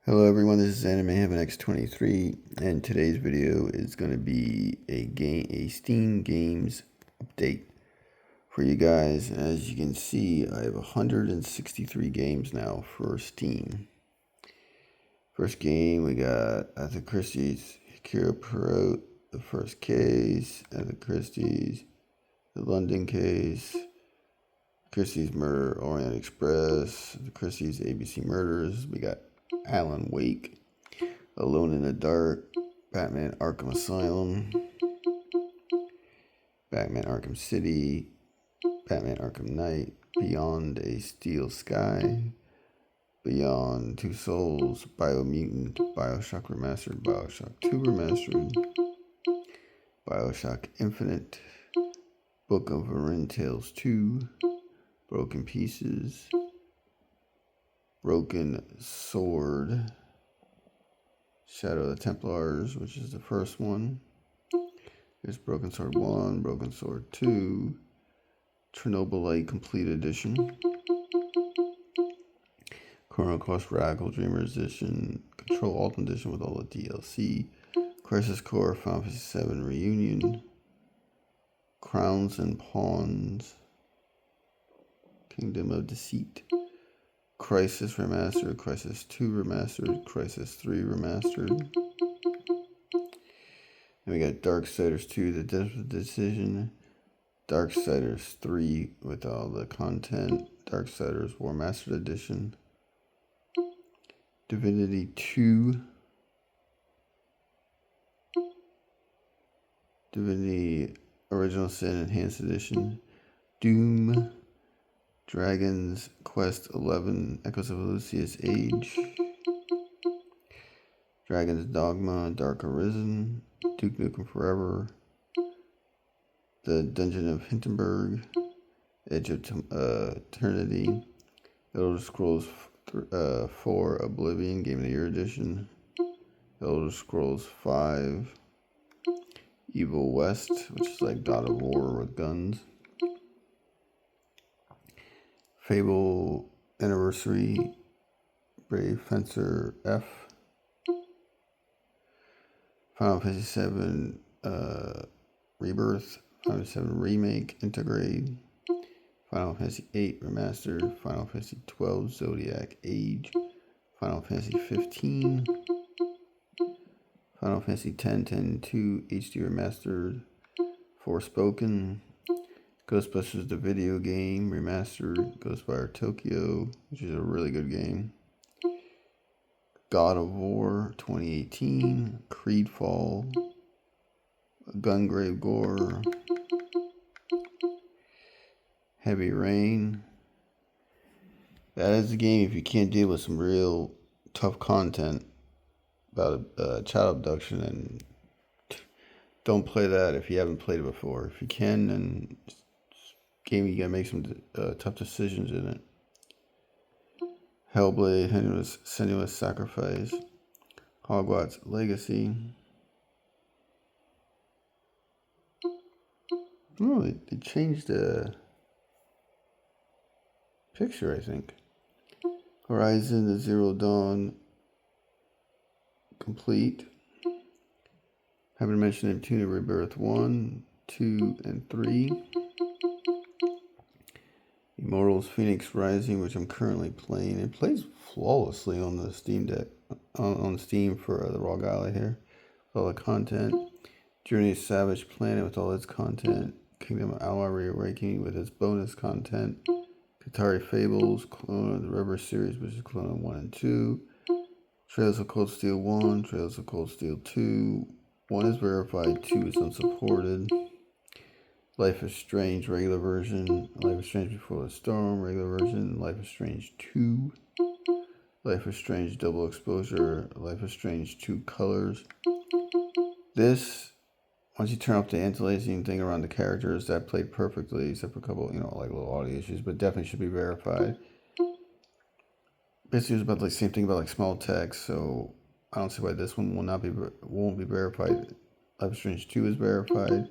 Hello everyone, this is Anime Heaven X23, and today's video is going to be a Steam Games update for you guys. As you can see, I have 163 games now for Steam. First game, we got Agatha Christie's Hercule Poirot, the first case, Agatha Christie's, the London case, Christie's Murder Orient Express, the Christie's ABC Murders. We got Alan Wake, Alone in the Dark, Batman Arkham Asylum, Batman Arkham City, Batman Arkham Knight, Beyond a Steel Sky, Beyond Two Souls, Biomutant, Bioshock Remastered, Bioshock 2 Remastered, Bioshock Infinite, Book of Varin Tales 2, Broken Pieces, Broken Sword, Shadow of the Templars, which is the first one. There's Broken Sword 1, Broken Sword 2, Chernobylite Complete Edition, Chrono Cross Radical Dreamers Edition, Control Alt Edition with all the DLC, Crisis Core Final Fantasy VII Reunion, Crowns and Pawns, Kingdom of Deceit, Crisis Remastered, Crisis 2 Remastered, Crisis 3 Remastered. And we got Darksiders 2, The Desperate Decision, Darksiders 3 with all the content, Darksiders War Mastered Edition, Divinity 2, Divinity Original Sin Enhanced Edition, Doom, Dragon's Quest 11, Echoes of Lucius Age, Dragon's Dogma, Dark Arisen, Duke Nukem Forever, The Dungeon of Hinterberg, Edge of Eternity, Elder Scrolls 4 Oblivion, Game of the Year Edition, Elder Scrolls 5, Evil West, which is like God of War with guns, Fable Anniversary, Brave Fencer F, Final Fantasy VII Rebirth, Final Fantasy VII Remake, Intergrade, Final Fantasy VIII Remastered, Final Fantasy XII Zodiac Age, Final Fantasy XV, Final Fantasy X, 10-2 HD Remastered, Forspoken, Ghostbusters the Video Game Remastered, Ghostwire Tokyo, which is a really good game, God of War 2018, Creedfall, Gungrave Gore, Heavy Rain. That is the game if you can't deal with some real tough content about a child abduction, and don't play that if you haven't played it before. If you can, then game you gotta make some tough decisions in it. Hellblade, Senua's Sacrifice, Hogwarts Legacy. Oh, they changed the picture, I think. Horizon, the Zero Dawn Complete. Haven't mentioned Neptune Rebirth 1, 2, and 3. Immortals Phoenix Rising, which I'm currently playing. It plays flawlessly on the Steam Deck, on Steam for the ROG Ally here. With all the content. Journey to Savage Planet with all its content. Kingdom of Amalur Reawakening with its bonus content. Katari Fables, Clone of the River series, which is Clone of 1 and 2. Trails of Cold Steel 1, Trails of Cold Steel 2. 1 is verified, 2 is unsupported. Life is Strange regular version, Life is Strange Before the Storm regular version, Life is Strange 2, Life is Strange Double Exposure, Life is Strange 2 Colors. This, once you turn off the anti-aliasing thing around the characters, that played perfectly, except for a couple, like little audio issues, but definitely should be verified. Basically, it was about the same thing about small text, so I don't see why this one won't be verified. Life is Strange 2 is verified.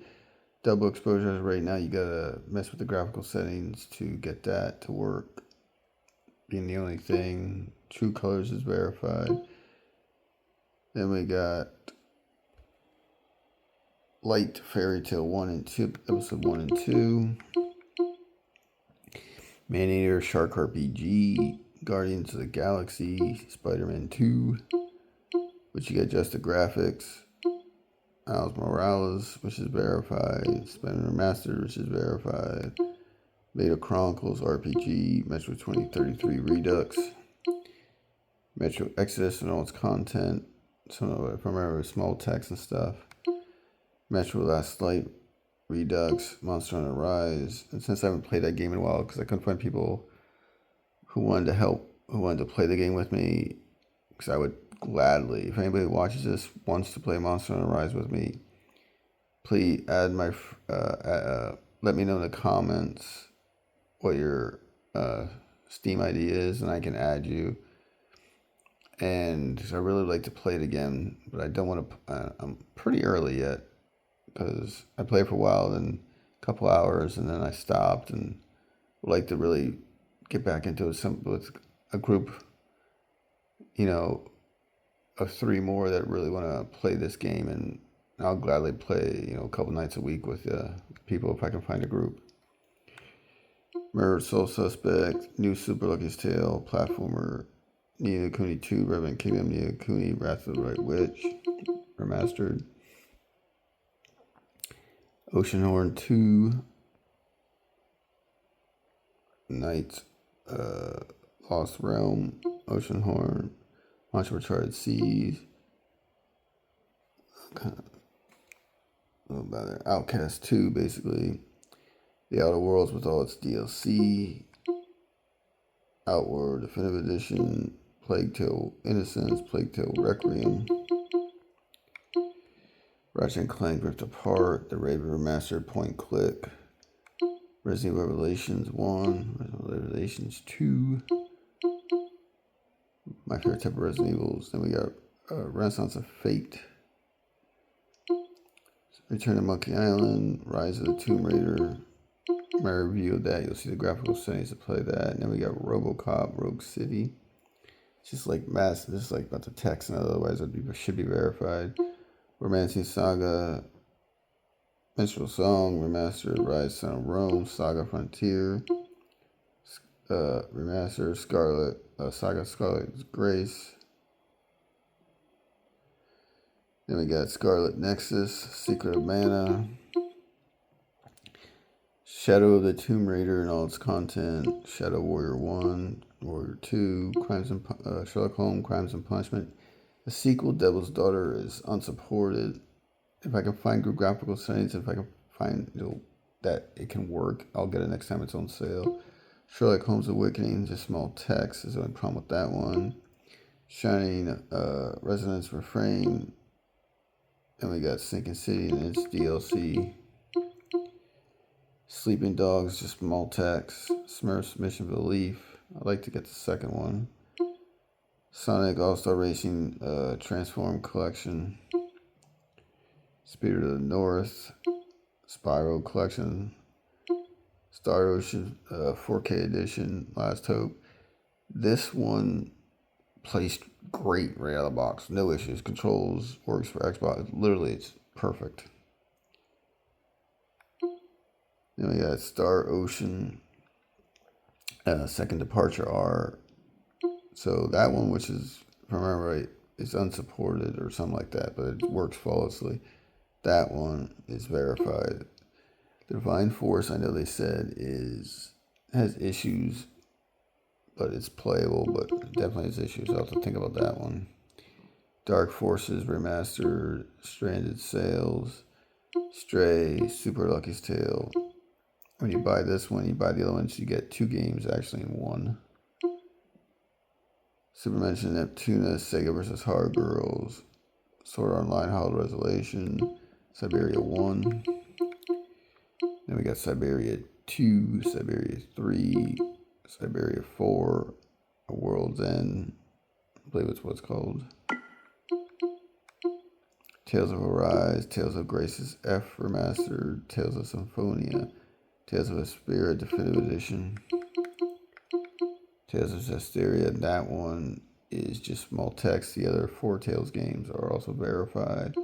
Double exposure right now, you gotta mess with the graphical settings to get that to work. Being the only thing. True Colors is verified. Then we got Light Fairy Tale 1 and 2, Episode 1 and 2. Maneater Shark RPG, Guardians of the Galaxy, Spider-Man 2, which you get just the graphics. Miles Morales, which is verified. Spider-Man Remastered, which is verified. Beta Chronicles RPG, Metro 2033 Redux. Metro Exodus and all its content. Some of it, primarily small text and stuff. Metro Last Light Redux, Monster Hunter Rise. And since I haven't played that game in a while, because I couldn't find people who wanted to help, who wanted to play the game with me, because I would gladly, if anybody watches this wants to play Monster Hunter Rise with me, please add my, let me know in the comments what your Steam ID is, and I can add you. And I really like to play it again, but I don't want to. I'm pretty early yet because I played for a while, then a couple hours, and then I stopped, and would like to really get back into it with a group, of 3 more that really want to play this game, and I'll gladly play, a couple nights a week with people if I can find a group. Murdered Soul Suspect, New Super Lucky's Tale, platformer. Ni no Kuni 2, Revenant Kingdom, Ni no Kuni, Wrath of the White Witch, Remastered. Oceanhorn 2, Knights, Lost Realm, Oceanhorn, Launch of Uncharted Seas. A little about there. Outcast 2, basically. The Outer Worlds with all its DLC. Outward Definitive Edition. Plague Tale Innocence, Plague Tale Requiem, Ratchet & Clank Rift Apart, The Raven Remastered Point Click, Resident Evil Revelations 1, Resident Evil Revelations 2, my favorite type of Resident Evils. Then we got Renaissance of Fate, Return to Monkey Island, Rise of the Tomb Raider. My review of that, you'll see the graphical settings to play that. And then we got RoboCop, Rogue City. Just like massive, just like about the text, and otherwise it should be verified. Romancing Saga, Minstrel Song, Remastered, Rise, Son of Rome, Saga Frontier, Remastered, Scarlet, Saga Scarlet's Grace. Then we got Scarlet Nexus, Secret of Mana, Shadow of the Tomb Raider and all its content, Shadow Warrior 1, Warrior 2, Sherlock Holmes, Crimes and Punishment. The sequel, Devil's Daughter, is unsupported. If I can find good graphical settings, if I can find that it can work, I'll get it next time it's on sale. Sherlock Holmes Awakening, just small text, is the only problem with that one. Shining Resonance Refrain. And we got Sinking City and its DLC. Sleeping Dogs, just small text. Smurfs Mission Belief. I'd like to get the second one. Sonic All-Star Racing Transform Collection. Spirit of the North. Spyro Collection. Star Ocean 4K Edition. Last Hope. This one plays great right out of the box. No issues. Controls, works for Xbox. Literally, it's perfect. Then we got Star Ocean, Second Departure R. So that one, which is, if I remember right, is unsupported or something like that, but it works flawlessly. That one is verified. Divine Force, I know they said has issues, but it's playable, but definitely has issues. I'll have to think about that one. Dark Forces Remastered, Stranded Sails, Stray, Super Lucky's Tale. When you buy this one, you buy the other ones, you get 2 games actually in one. Supermention Neptuna, Sega vs. Hard Girls, Sword Art Online Hollow Revelation, Siberia 1. Then we got Siberia 2, Siberia 3, Siberia 4, A World's End. I believe it's what it's called. Tales of Arise, Tales of Graces F Remastered, Tales of Symphonia, Tales of Vesperia Definitive Edition, Tales of Zestiria, that one is just small text. The other Four Tales games are also verified.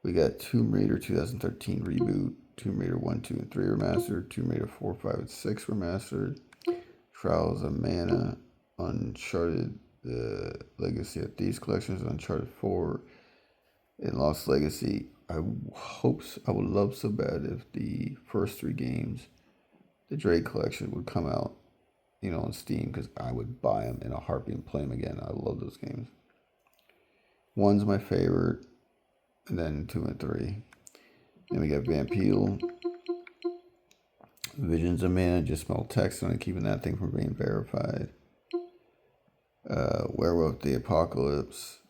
We got Tomb Raider 2013 reboot, Tomb Raider 1, 2, and 3 remastered, Tomb Raider 4, 5, and 6 remastered, Trials of Mana, Uncharted, the Legacy of Thieves collections, Uncharted 4, and Lost Legacy. I would love so bad if the first 3 games, the Drake collection, would come out, on Steam, because I would buy them in a heartbeat and play them again. I love those games. 1's my favorite, and then 2 and 3. Then we got Vampire, Visions of Mana, just small text on it, keeping that thing from being verified. Werewolf the Apocalypse,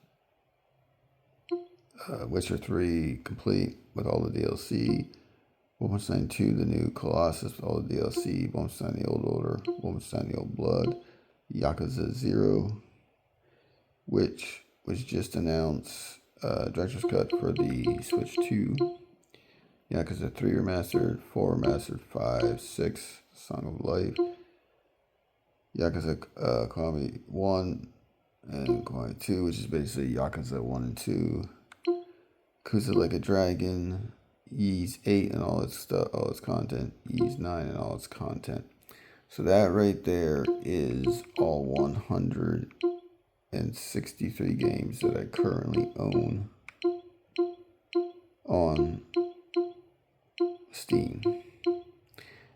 Witcher 3 complete with all the DLC, Wolfenstein 2 the new Colossus with all the DLC, Wolfenstein the Old Order, Wolfenstein the Old Blood, Yakuza 0, which was just announced, Director's Cut for the Switch 2, Yakuza 3 remastered, 4 remastered, 5, 6, Song of Life, Yakuza Kiwami 1 and Kiwami 2, which is basically Yakuza 1 and 2, Yakuza Like a Dragon, Ys 8 and all its stuff, all its content, Ys 9 and all its content. So that right there is all 163 games that I currently own on Steam.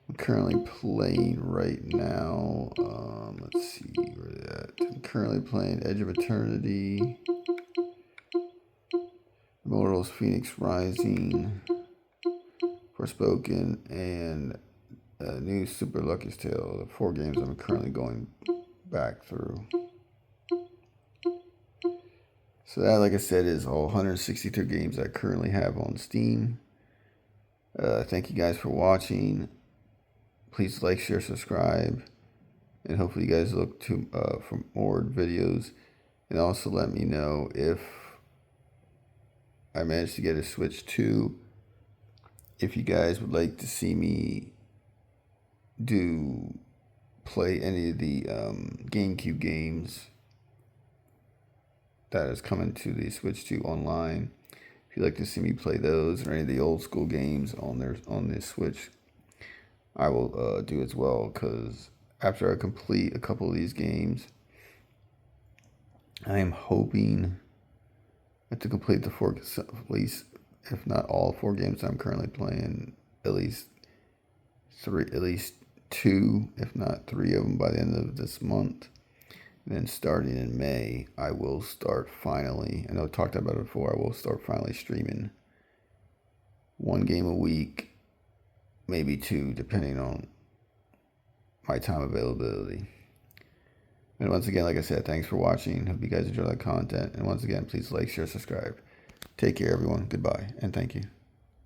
I'm currently playing right now, let's see where that. I'm currently playing Edge of Eternity, Immortals Phoenix Rising, Forspoken, and new Super Lucky's Tale. The 4 games I'm currently going back through. So that, like I said, is all 163 games I currently have on Steam. Thank you guys for watching. Please like, share, subscribe, and hopefully you guys look for more videos. And also let me know if I managed to get a Switch 2. If you guys would like to see me play any of the GameCube games that is coming to the Switch 2 online. If you'd like to see me play those or any of the old school games on this Switch, I will do as well, because after I complete a couple of these games, I am hoping to complete the 4, at least, if not all 4 games I'm currently playing, at least 2, if not 3 of them by the end of this month. And then starting in May, I will start finally, I know I talked about it before, I will start finally streaming 1 game a week, maybe 2, depending on my time availability. And once again, like I said, thanks for watching. Hope you guys enjoy that content. And once again, please like, share, subscribe. Take care, everyone. Goodbye, and thank you.